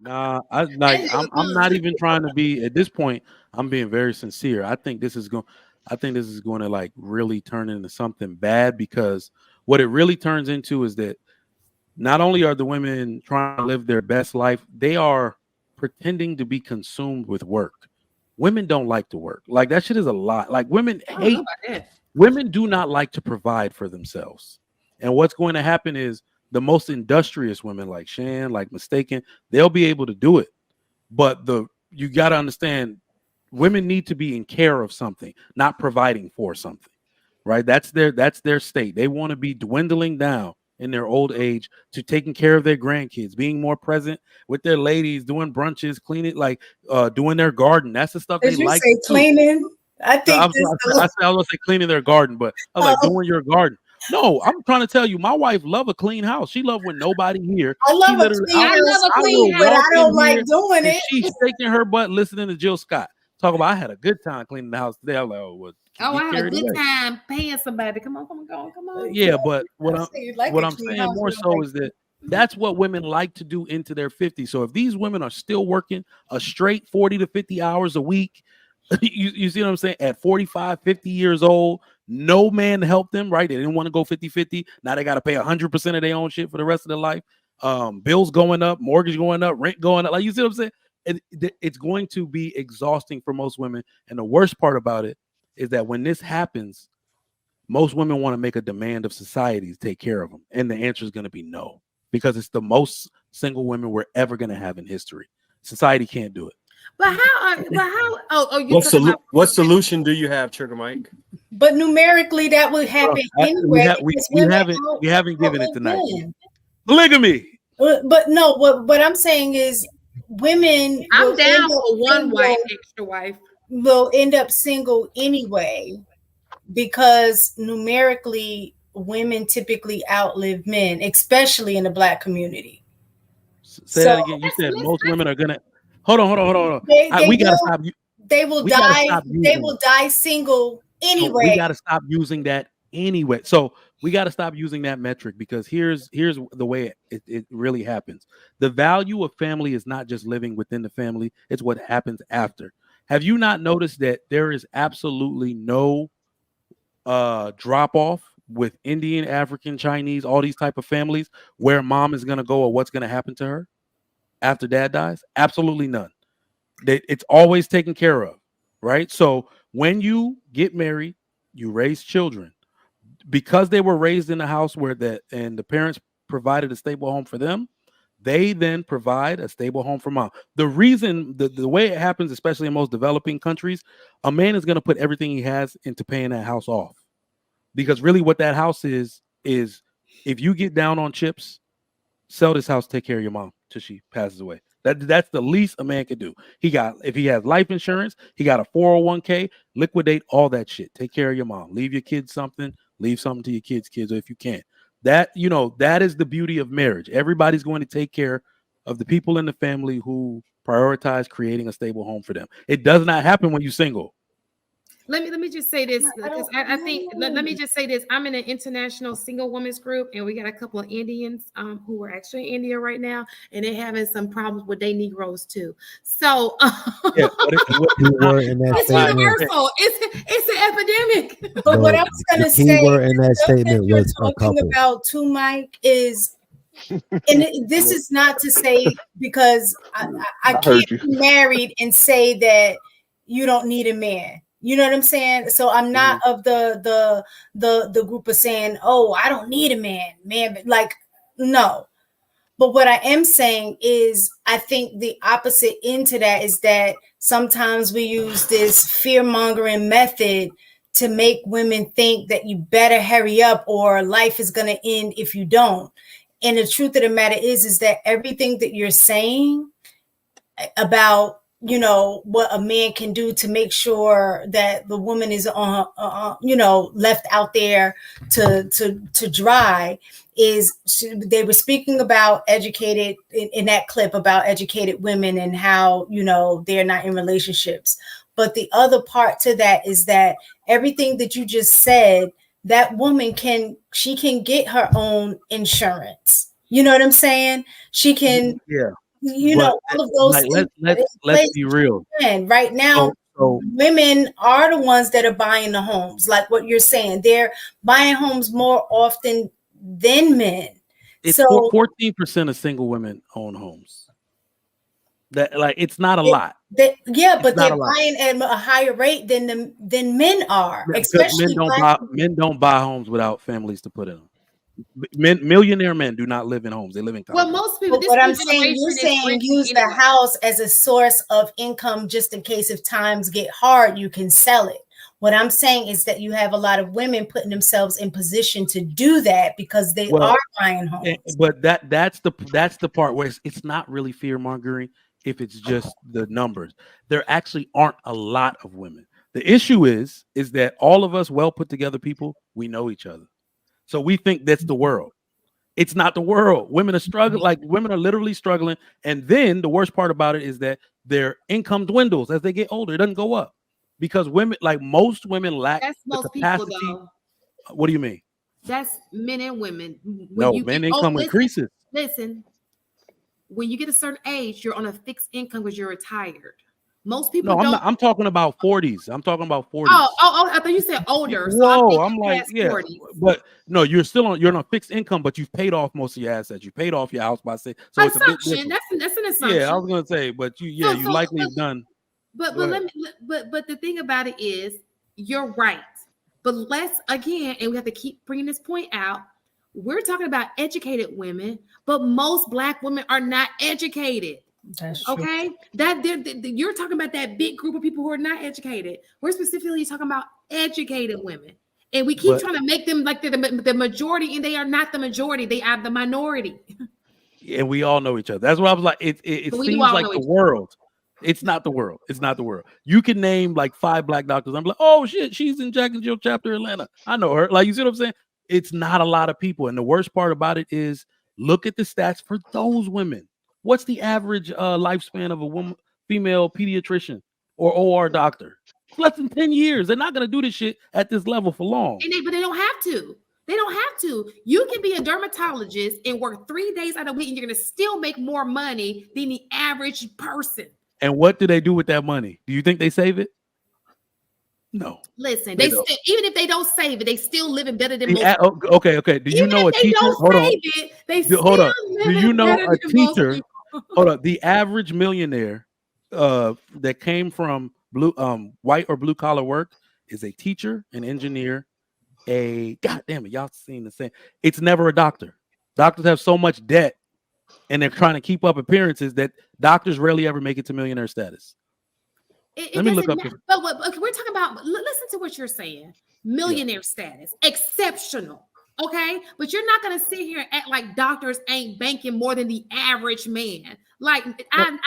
Nah, That nigga I'm not good. even trying to be at this point. I'm being very sincere. I think this is going to like really turn into something bad because what it really turns into is that not only are the women trying to live their best life, they are pretending to be consumed with work. Women don't like to work. Like that shit is a lot. Like I don't know about that. women do not like to provide for themselves. And what's going to happen is the most industrious women like Shan, like Mistaken, they'll be able to do it. But the you got to understand women need to be in care of something, not providing for something. Right? That's their state. They want to be dwindling down in their old age to taking care of their grandkids, being more present with their ladies, doing brunches, cleaning like doing their garden. That's the stuff they Did you like say to do. cleaning? I No, think this. I was gonna say cleaning their garden, but I was like Oh, doing your garden. No, I'm trying to tell you, my wife love a clean house. She love when nobody here. I She love a literally, clean I house, love a I clean will but house. I walk in don't like here doing and it. she's shaking her butt listening to Jill Scott talk about. I had a good time cleaning the house today. I'm like, oh, well, Oh, I get had a carried good away. time paying somebody. Come on. Yeah, but I say you like what a I'm clean saying house. more You don't so like. is that that's what women like to do into their 50s. So if these women are still working a straight 40 to 50 hours a week, you see what I'm saying? At 45, 50 years old, no man helped them, right? They didn't want to go 50-50. Now they got to pay 100% of their own shit for the rest of their life. Bills going up, mortgage going up, rent going up. Like, you see what I'm saying? It's going to be exhausting for most women. And the worst part about it is that when this happens, most women want to make a demand of society to take care of them. And the answer is going to be no, because it's the most single women we're ever going to have in history. Society can't do it. Oh, you talking about What solution do you have, Trigger Mike? But numerically, that would happen anyway because women We haven't given it outlive tonight. men. Polygamy. But no, what I'm saying is women I'm will end down up for one wife, single, extra wife. will end up single anyway because numerically women typically outlive men, especially in the black community. Say So that again. You said most women are gonna. Hold on. they We gotta will stop. they will We gotta die stop they using. will die single No, we anyway. got to stop using that anyway. So we got to stop using that metric because here's the way it really happens. The value of family is not just living within the family; it's what happens after. Have you not noticed that there is absolutely no drop off with Indian, African, Chinese, all these type of families where mom is gonna go or what's gonna happen to her after dad dies? Absolutely none. It's always taken care of, right? So when you get married, you raise children because they were raised in a house where the parents provided a stable home for them. They then provide a stable home for mom. The reason the way it happens, especially in most developing countries, a man is going to put everything he has into paying that house off because really what that house is if you get down on chips, sell this house, take care of your mom till she passes away. That's the least a man could do. If he has life insurance, he got a 401k, liquidate all that shit. Take care of your mom. Leave your kids something, leave something to your kids if you can. That is the beauty of marriage. Everybody's going to take care of the people in the family who prioritize creating a stable home for them. It does not happen when you're single. Let me just say this I because don't I think let me know. just say this. I'm in an international single women's group, and we got a couple of Indians who are actually in India right now, and they're having some problems with their Negroes too. So Yeah, but The key word in that it's statement. universal. It's an epidemic. But what I No, was the gonna key say, word in the that stuff that statement you're was a talking couple. about too, Mike, is this is not to say because I I can't heard you. be married and say that you don't need a man. You know what I'm saying? So I'm not of the group of saying, oh, I don't need a man, like no. But what I am saying is, I think the opposite end to that is that sometimes we use this fear mongering method to make women think that you better hurry up or life is going to end if you don't. And the truth of the matter is that everything that you're saying about what a man can do to make sure that the woman is on left out there to dry is they were speaking about educated in that clip about educated women and how they're not in relationships, but the other part to that is that everything that you just said, that woman can get her own insurance. You know what I'm saying? She can yeah. you but know, all of those like things. let's be real. And right now, So women are the ones that are buying the homes, like what you're saying. They're buying homes more often than men. it's So 14% of single women own homes. That like it's not a it- lot. yeah, It's but not they're a lot. buying at a higher rate than men are, Because especially black. men don't buy homes without families to put in them. Millionaire men do not live in homes; they live in Well, condos. most people, But this what new I'm saying, you're generation is saying renting use the anyway. house as a source of income just in case if times get hard, you can sell it. What I'm saying is that you have a lot of women putting themselves in position to do that because they Well, are buying homes. but that's the part where it's not really fear mongering if it's just the numbers. There actually aren't a lot of women. The issue is that all of us well put together people, we know each other, so we think that's the world. It's not the world. Women are struggling, like women are literally struggling. And then the worst part about it is that their income dwindles as they get older. It doesn't go up because women, like most women, lack That's the most people, capacity. though. What do you mean? That's men and women. When No, you men get income increases. listen, when you get a certain age, you're on a fixed income because you're retired. Most people No, I'm don't. not. I'm talking about 40s. I'm talking about 40s. Oh, I thought you said older. So I'm Whoa, thinking I'm like, past yeah, 40s. but no, you're on a fixed income, but you've paid off most of your assets. You paid off your house by say, so it's a bit Assumption. different. That's an assumption. Yeah, I was gonna say, but you So likely have done. but Go ahead. let me but the thing about it is you're right. But let's again, and we have to keep bringing this point out. We're talking about educated women, but most black women are not educated. That's true. Okay, you're talking about that big group of people who are not educated. We're specifically talking about educated women, and we keep But- trying to make them like the majority, and they are not the majority. They are the minority. And we all know each other. That's what I was like. It We do seems all like know the each other. world. It's not the world. It's not the world. You can name like 5 black doctors. I'm like, oh shit, she's in Jack and Jill chapter Atlanta. I know her. Like, you see what I'm saying? It's not a lot of people. And the worst part about it is look at the stats for those women. What's the average lifespan of a woman, female pediatrician or OR doctor? It's less than 10 years. They're not gonna do this shit at this level for long. But they don't have to. They don't have to. You can be a dermatologist and work 3 days out of the week, and you're going to still make more money than the average person. And what do they do with that money? Do you think they save it? No. Listen, They they still, even if they don't save it, they still living better than most. Okay. Do you Even know a if they teacher? don't Hold on. save it, they still Hold on. Do living you know better a than most teacher? people. Hold on. The average millionaire that came from white or blue collar work is a teacher, an engineer, god damn it, y'all seen the same. It's never a doctor. Doctors have so much debt and they're trying to keep up appearances that doctors rarely ever make it to millionaire status. It Let me look doesn't up matter. But okay, we're talking about. Listen to what you're saying. Millionaire status, exceptional. Okay, but you're not gonna sit here and act like doctors ain't banking more than the average man. Like I've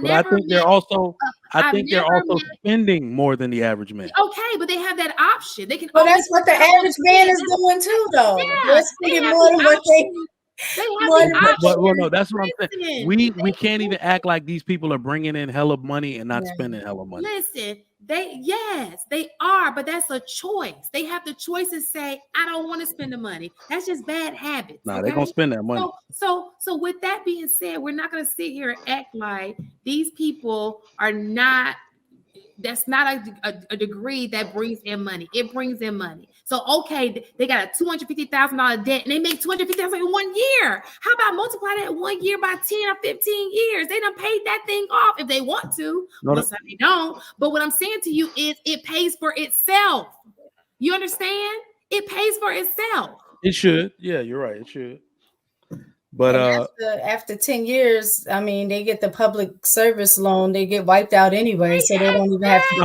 never think they're also met. spending more than the average man. Okay, but they have that option. They can. Well, always that's what the travel average man is overseas. doing too, though. Yeah, They're they spending have more the than what they. option. They have More the than option. what- Well, no, that's what I'm saying. Listen, We can't even act like these people are bringing in hella money and not Yeah. spending hella money. Listen, they are, but that's a choice. They have the choice to say, I don't want to spend the money. That's just bad habits. Nah, okay? they're gonna spend that money. So with that being said, we're not gonna sit here and act like these people are not. That's not a degree that brings in money. It brings in money. So okay, they got a $250,000 debt and they make $250,000 in 1 year. How about multiply that 1 year by 10 or 15 years? They done paid that thing off if they want to. Most of they don't. But what I'm saying to you is it pays for itself. You understand? It pays for itself. It should. Yeah, you're right. It should. But after 10 years, I mean, they get the public service loan, they get wiped out anyway, so they don't even have to.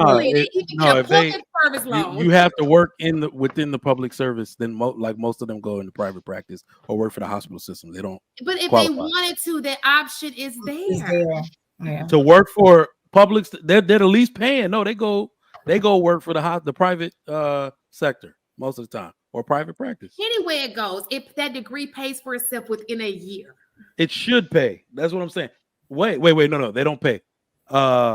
You have to work within the public service, then most of them go into private practice or work for the hospital system. They don't. But if qualify. they wanted to, that option is there. Yeah. To work for public, they're at least paying. No, they go work for the private sector most of the time or private practice. Anyway, it goes. If that degree pays for itself within a year, it should pay. That's what I'm saying. Wait. No, they don't pay.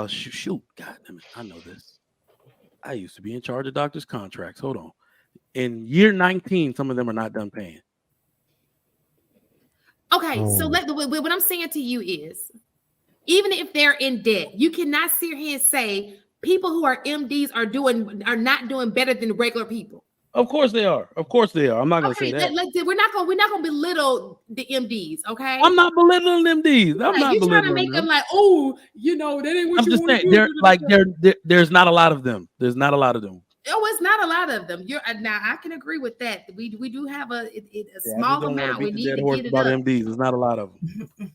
Shoot. God damn it. I know this. I used to be in charge of doctors' contracts. Hold on. In year 19, some of them are not done paying. Okay, so what I'm saying to you is even if they're in debt. You cannot sit here and say people who are MDs are not doing better than regular people. Of course they are. Of course they are. I'm not gonna say that. We're not gonna belittle the MDs. Okay, I'm not belittling MDs. I'm not you trying to belittling make them them. like, oh, that ain't what I'm you just want saying to do. there's not a lot of them. There's not a lot of them. Oh, it's not a lot of them. Now I can agree with that. We do have a Yeah, I small just don't want amount. to We beat the need dead to horse get it about up. MDs. There's not a lot of them.